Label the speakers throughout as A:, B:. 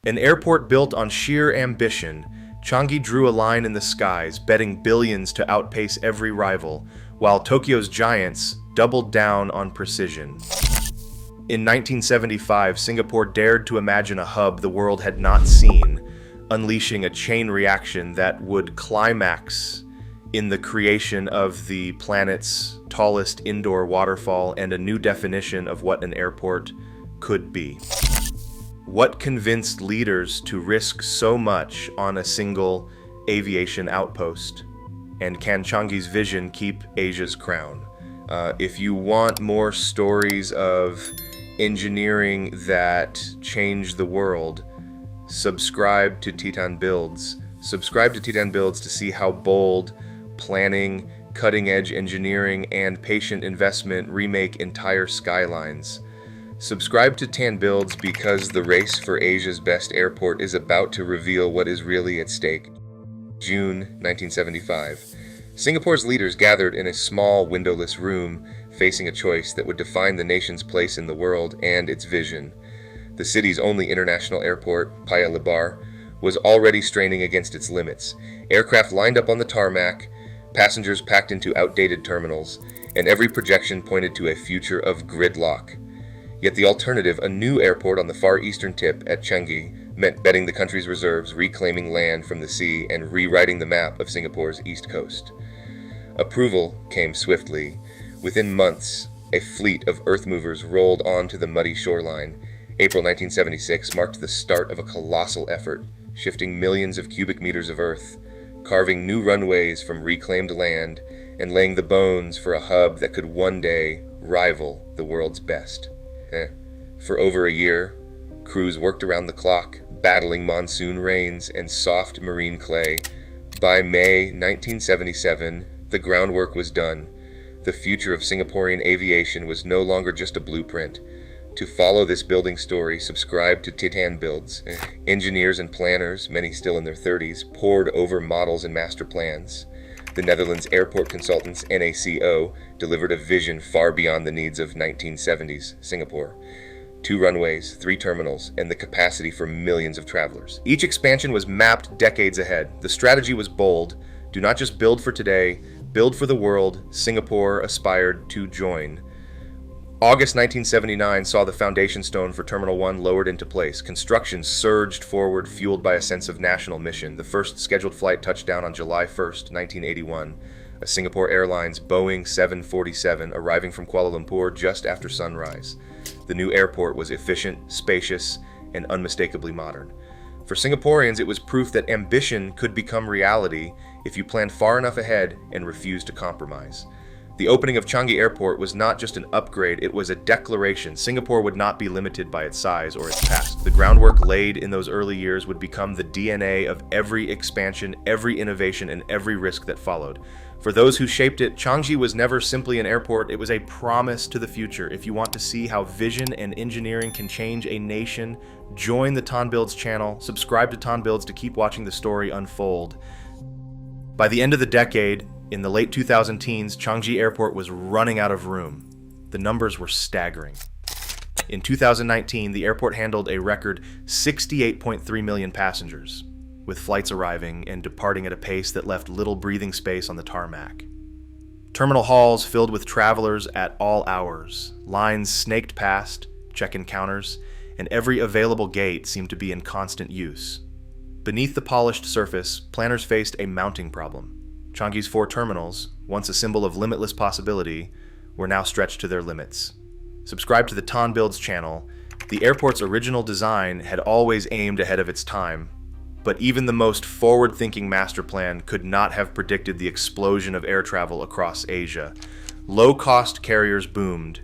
A: An airport built on sheer ambition, Changi drew a line in the skies, betting billions to outpace every rival, while Tokyo's giants doubled down on precision. In 1975, Singapore dared to imagine a hub the world had not seen, unleashing a chain reaction that would climax in the creation of the planet's tallest indoor waterfall and a new definition of what an airport could be. What convinced leaders to risk so much on a single aviation outpost? And can Changi's vision keep Asia's crown? If you want more stories of engineering that change the world, subscribe to Titan Builds. Subscribe to Titan Builds to see how bold planning, cutting-edge engineering, and patient investment remake entire skylines. Subscribe to Titan Builds because the race for Asia's best airport is about to reveal what is really at stake. June 1975. Singapore's leaders gathered in a small, windowless room, facing a choice that would define the nation's place in the world and its vision. The city's only international airport, Paya Lebar, was already straining against its limits. Aircraft lined up on the tarmac, passengers packed into outdated terminals, and every projection pointed to a future of gridlock. Yet the alternative, a new airport on the far eastern tip at Changi, meant betting the country's reserves, reclaiming land from the sea, and rewriting the map of Singapore's east coast. Approval came swiftly. Within months, a fleet of earth movers rolled onto the muddy shoreline. April 1976 marked the start of a colossal effort, shifting millions of cubic meters of earth, carving new runways from reclaimed land, and laying the bones for a hub that could one day rival the world's best. For over a year, crews worked around the clock, battling monsoon rains and soft marine clay. By May 1977, the groundwork was done. The future of Singaporean aviation was no longer just a blueprint. To follow this building story, subscribe to Titan Builds. Engineers and planners, many still in their 30s, pored over models and master plans. The Netherlands Airport Consultants, NACO, delivered a vision far beyond the needs of 1970s Singapore. 2 runways, 3 terminals, and the capacity for millions of travelers. Each expansion was mapped decades ahead. The strategy was bold. Do not just build for today, build for the world. Singapore aspired to join. August 1979 saw the foundation stone for Terminal 1 lowered into place. Construction surged forward, fueled by a sense of national mission. The first scheduled flight touched down on July 1st, 1981. A Singapore Airlines Boeing 747 arriving from Kuala Lumpur just after sunrise. The new airport was efficient, spacious, and unmistakably modern. For Singaporeans, it was proof that ambition could become reality if you planned far enough ahead and refused to compromise. The opening of Changi Airport was not just an upgrade, it was a declaration. Singapore would not be limited by its size or its past. The groundwork laid in those early years would become the DNA of every expansion, every innovation, and every risk that followed. For those who shaped it, Changi was never simply an airport, it was a promise to the future. If you want to see how vision and engineering can change a nation, join the Titan Builds channel, subscribe to Titan Builds to keep watching the story unfold. By the end of the decade, in the late 2010s, Changi Airport was running out of room. The numbers were staggering. In 2019, the airport handled a record 68.3 million passengers, with flights arriving and departing at a pace that left little breathing space on the tarmac. Terminal halls filled with travelers at all hours. Lines snaked past, check-in counters, and every available gate seemed to be in constant use. Beneath the polished surface, planners faced a mounting problem. Changi's 4 terminals, once a symbol of limitless possibility, were now stretched to their limits. Subscribe to the Titan Builds channel. The airport's original design had always aimed ahead of its time, but even the most forward-thinking master plan could not have predicted the explosion of air travel across Asia. Low-cost carriers boomed.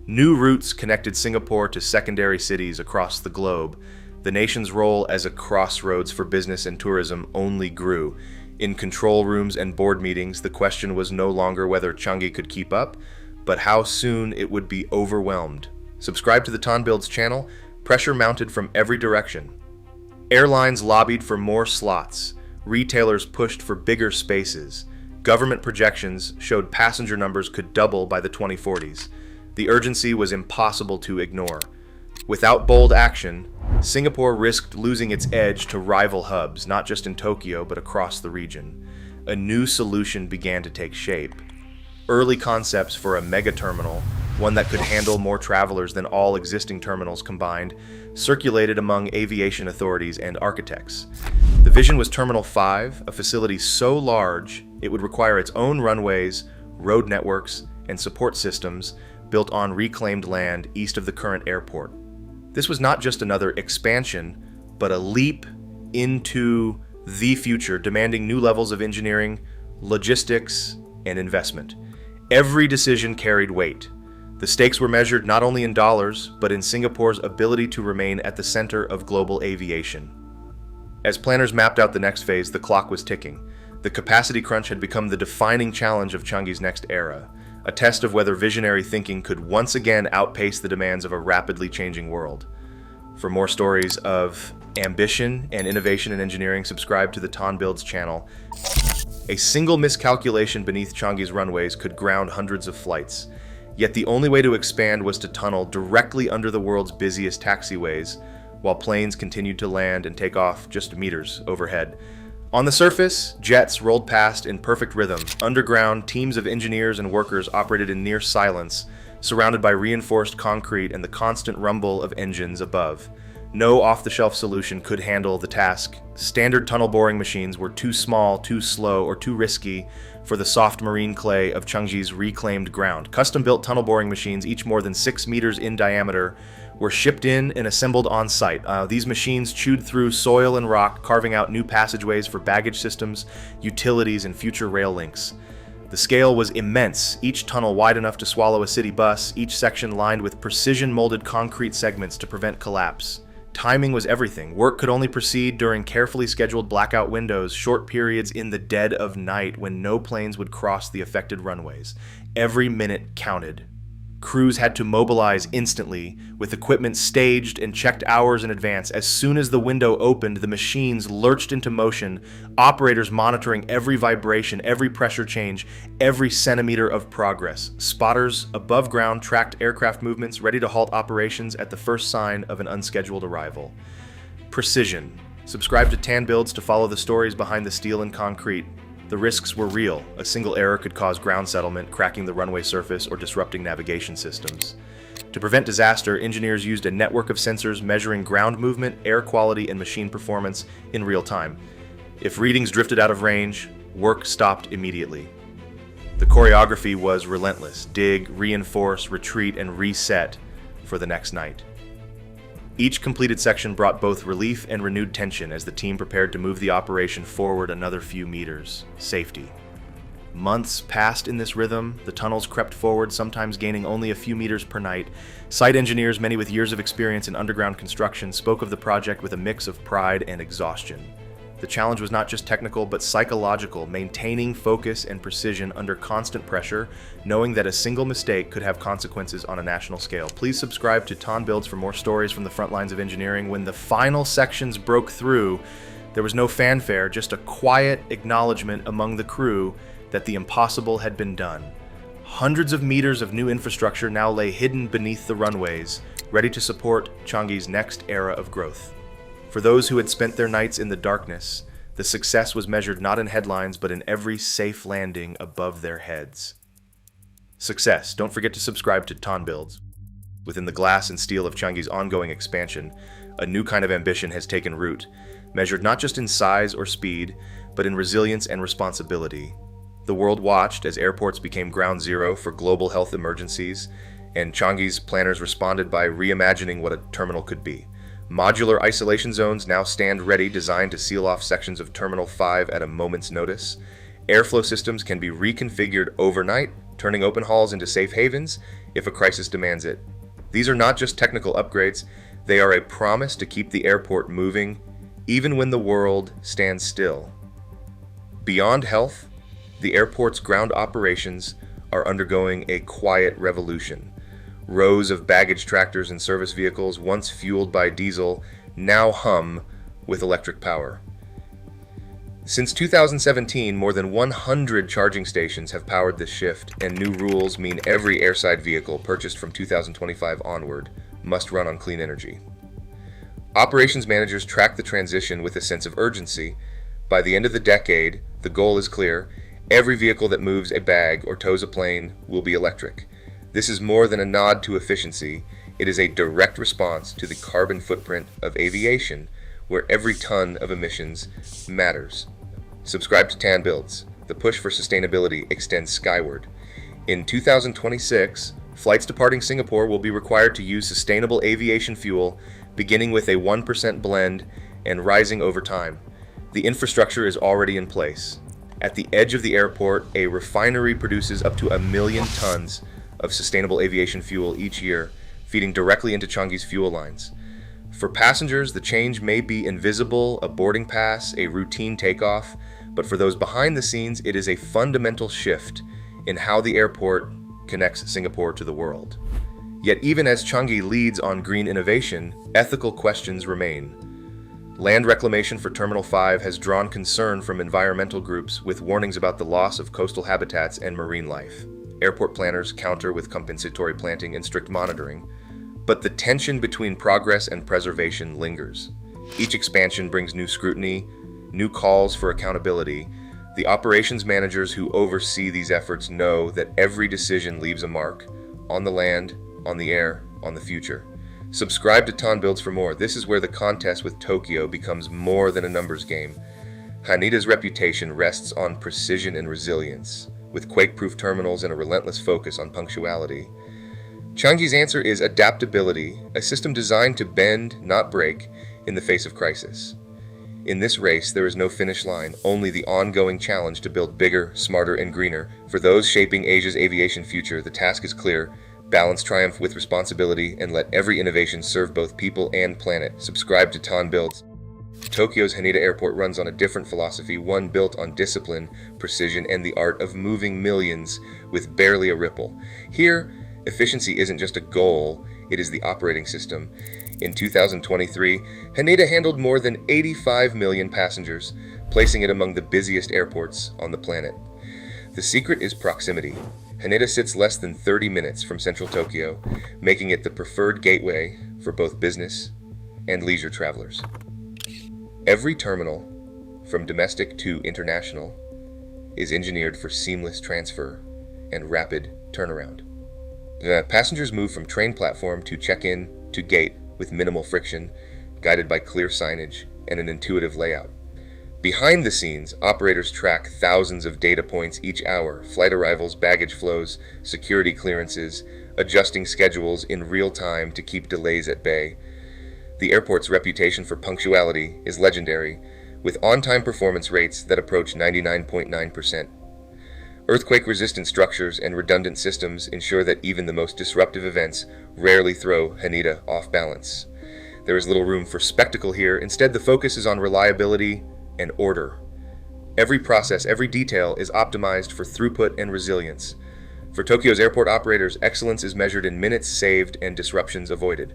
A: New routes connected Singapore to secondary cities across the globe. The nation's role as a crossroads for business and tourism only grew. In control rooms and board meetings, the question was no longer whether Changi could keep up, but how soon it would be overwhelmed. Subscribe to the Titan Builds channel. Pressure mounted from every direction. Airlines lobbied for more slots. Retailers pushed for bigger spaces. Government projections showed passenger numbers could double by the 2040s. The urgency was impossible to ignore. Without bold action, Singapore risked losing its edge to rival hubs, not just in Tokyo, but across the region. A new solution began to take shape. Early concepts for a mega terminal, one that could handle more travelers than all existing terminals combined, circulated among aviation authorities and architects. The vision was Terminal 5, a facility so large it would require its own runways, road networks, and support systems built on reclaimed land east of the current airport. This was not just another expansion, but a leap into the future, demanding new levels of engineering, logistics, and investment. Every decision carried weight. The stakes were measured not only in dollars, but in Singapore's ability to remain at the center of global aviation. As planners mapped out the next phase, the clock was ticking. The capacity crunch had become the defining challenge of Changi's next era, a test of whether visionary thinking could once again outpace the demands of a rapidly changing world. For more stories of ambition and innovation in engineering, subscribe to the Ton Builds channel. A single miscalculation beneath Changi's runways could ground hundreds of flights. Yet the only way to expand was to tunnel directly under the world's busiest taxiways, while planes continued to land and take off just meters overhead. On the surface, jets rolled past in perfect rhythm. Underground, teams of engineers and workers operated in near silence, surrounded by reinforced concrete and the constant rumble of engines above. No off-the-shelf solution could handle the task. Standard tunnel boring machines were too small, too slow, or too risky for the soft marine clay of Changi's reclaimed ground. Custom-built tunnel boring machines, each more than 6 meters in diameter, were shipped in and assembled on site. These machines chewed through soil and rock, carving out new passageways for baggage systems, utilities, and future rail links. The scale was immense, each tunnel wide enough to swallow a city bus, each section lined with precision-molded concrete segments to prevent collapse. Timing was everything. Work could only proceed during carefully scheduled blackout windows, short periods in the dead of night when no planes would cross the affected runways. Every minute counted. Crews had to mobilize instantly, with equipment staged and checked hours in advance. As soon as the window opened, the machines lurched into motion, operators monitoring every vibration, every pressure change, every centimeter of progress. Spotters above ground tracked aircraft movements, ready to halt operations at the first sign of an unscheduled arrival. Precision. Subscribe to Tan Builds to follow the stories behind the steel and concrete. The risks were real. A single error could cause ground settlement, cracking the runway surface, or disrupting navigation systems. To prevent disaster, engineers used a network of sensors measuring ground movement, air quality, and machine performance in real time. If readings drifted out of range, work stopped immediately. The choreography was relentless: dig, reinforce, retreat, and reset for the next night. Each completed section brought both relief and renewed tension as the team prepared to move the operation forward another few meters. Safety. Months passed in this rhythm. The tunnels crept forward, sometimes gaining only a few meters per night. Site engineers, many with years of experience in underground construction, spoke of the project with a mix of pride and exhaustion. The challenge was not just technical, but psychological, maintaining focus and precision under constant pressure, knowing that a single mistake could have consequences on a national scale. Please subscribe to Ton Builds for more stories from the front lines of engineering. When the final sections broke through, there was no fanfare, just a quiet acknowledgement among the crew that the impossible had been done. Hundreds of meters of new infrastructure now lay hidden beneath the runways, ready to support Changi's next era of growth. For those who had spent their nights in the darkness, the success was measured not in headlines, but in every safe landing above their heads. Success. Don't forget to subscribe to Ton Builds. Within the glass and steel of Changi's ongoing expansion, a new kind of ambition has taken root, measured not just in size or speed, but in resilience and responsibility. The world watched as airports became ground zero for global health emergencies, and Changi's planners responded by reimagining what a terminal could be. Modular isolation zones now stand ready, designed to seal off sections of Terminal 5 at a moment's notice. Airflow systems can be reconfigured overnight, turning open halls into safe havens if a crisis demands it. These are not just technical upgrades, they are a promise to keep the airport moving, even when the world stands still. Beyond health, the airport's ground operations are undergoing a quiet revolution. Rows of baggage tractors and service vehicles, once fueled by diesel, now hum with electric power. Since 2017, more than 100 charging stations have powered this shift, and new rules mean every airside vehicle purchased from 2025 onward must run on clean energy. Operations managers track the transition with a sense of urgency. By the end of the decade, the goal is clear. Every vehicle that moves a bag or tows a plane will be electric. This is more than a nod to efficiency. It is a direct response to the carbon footprint of aviation, where every ton of emissions matters. Subscribe to Tan Builds. The push for sustainability extends skyward. In 2026, flights departing Singapore will be required to use sustainable aviation fuel, beginning with a 1% blend and rising over time. The infrastructure is already in place. At the edge of the airport, a refinery produces up to 1 million tons of sustainable aviation fuel each year, feeding directly into Changi's fuel lines. For passengers, the change may be invisible, a boarding pass, a routine takeoff, but for those behind the scenes, it is a fundamental shift in how the airport connects Singapore to the world. Yet even as Changi leads on green innovation, ethical questions remain. Land reclamation for Terminal 5 has drawn concern from environmental groups with warnings about the loss of coastal habitats and marine life. Airport planners counter with compensatory planting and strict monitoring, but the tension between progress and preservation lingers. Each expansion brings new scrutiny, new calls for accountability. The operations managers who oversee these efforts know that every decision leaves a mark on the land, on the air, on the future. Subscribe to Tan Builds for more. This is where the contest with Tokyo becomes more than a numbers game. Haneda's reputation rests on precision and resilience, with quake-proof terminals and a relentless focus on punctuality. Changi's answer is adaptability, a system designed to bend, not break, in the face of crisis. In this race, there is no finish line, only the ongoing challenge to build bigger, smarter, and greener. For those shaping Asia's aviation future, the task is clear. Balance triumph with responsibility and let every innovation serve both people and planet. Subscribe to Tan Builds. Tokyo's Haneda Airport runs on a different philosophy, one built on discipline, precision, and the art of moving millions with barely a ripple. Here, efficiency isn't just a goal, it is the operating system. In 2023, Haneda handled more than 85 million passengers, placing it among the busiest airports on the planet. The secret is proximity. Haneda sits less than 30 minutes from central Tokyo, making it the preferred gateway for both business and leisure travelers. Every terminal, from domestic to international, is engineered for seamless transfer and rapid turnaround. The passengers move from train platform to check-in to gate with minimal friction, guided by clear signage and an intuitive layout. Behind the scenes, operators track thousands of data points each hour, flight arrivals, baggage flows, security clearances, adjusting schedules in real time to keep delays at bay. The airport's reputation for punctuality is legendary, with on-time performance rates that approach 99.9%. Earthquake-resistant structures and redundant systems ensure that even the most disruptive events rarely throw Haneda off balance. There is little room for spectacle here. Instead, the focus is on reliability and order. Every process, every detail is optimized for throughput and resilience. For Tokyo's airport operators, excellence is measured in minutes saved and disruptions avoided.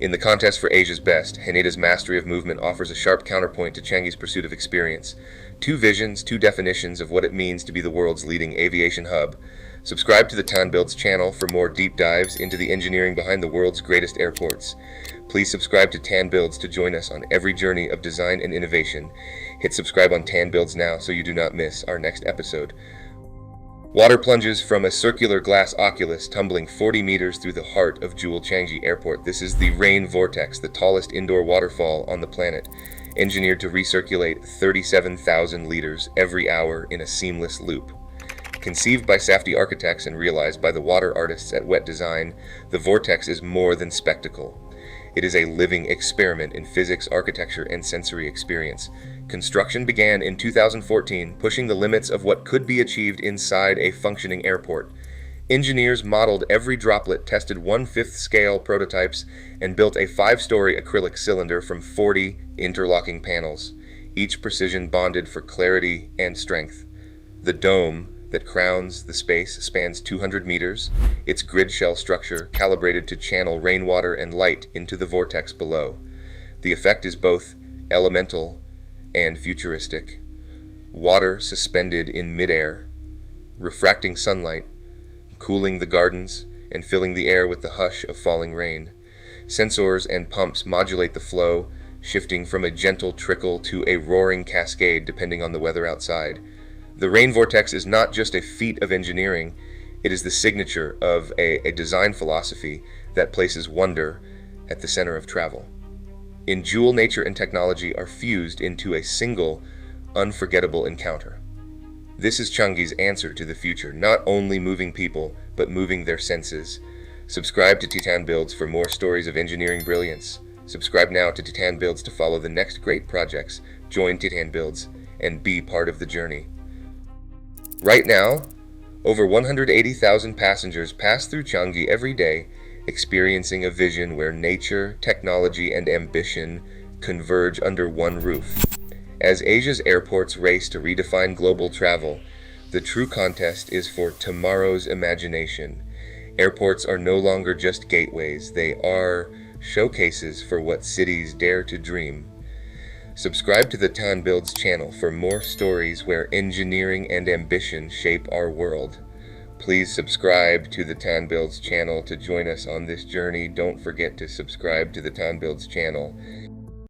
A: In the contest for Asia's best, Haneda's mastery of movement offers a sharp counterpoint to Changi's pursuit of experience. Two visions, two definitions of what it means to be the world's leading aviation hub. Subscribe to the Tan Builds channel for more deep dives into the engineering behind the world's greatest airports. Please subscribe to Tan Builds to join us on every journey of design and innovation. Hit subscribe on Tan Builds now so you do not miss our next episode. Water plunges from a circular glass oculus tumbling 40 meters through the heart of jewel Changi Airport. This is the rain vortex, the tallest indoor waterfall on the planet, engineered to recirculate 37,000 liters every hour in a seamless loop. Conceived by Safdie architects and realized by the water artists at Wet Design, the vortex is more than spectacle. It is a living experiment in physics, architecture, and sensory experience. Construction began in 2014, pushing the limits of what could be achieved inside a functioning airport. Engineers modeled every droplet, tested 1/5 scale prototypes, and built a 5-story acrylic cylinder from 40 interlocking panels, each precision bonded for clarity and strength. The dome that crowns the space spans 200 meters, its grid shell structure calibrated to channel rainwater and light into the vortex below. The effect is both elemental and futuristic. Water suspended in midair, refracting sunlight, cooling the gardens, and filling the air with the hush of falling rain. Sensors and pumps modulate the flow, shifting from a gentle trickle to a roaring cascade depending on the weather outside. The rain vortex is not just a feat of engineering, it is the signature of a design philosophy that places wonder at the center of travel. In Jewel, nature and technology are fused into a single, unforgettable encounter. This is Changi's answer to the future, not only moving people, but moving their senses. Subscribe to Titan Builds for more stories of engineering brilliance. Subscribe now to Titan Builds to follow the next great projects. Join Titan Builds and be part of the journey. Right now, over 180,000 passengers pass through Changi every day, experiencing a vision where nature, technology, and ambition converge under one roof. As Asia's airports race to redefine global travel, the true contest is for tomorrow's imagination. Airports are no longer just gateways, they are showcases for what cities dare to dream. Subscribe to the Titan Builds channel for more stories where engineering and ambition shape our world. Please subscribe to the Titan Builds channel to join us on this journey. Don't forget to subscribe to the Titan Builds channel.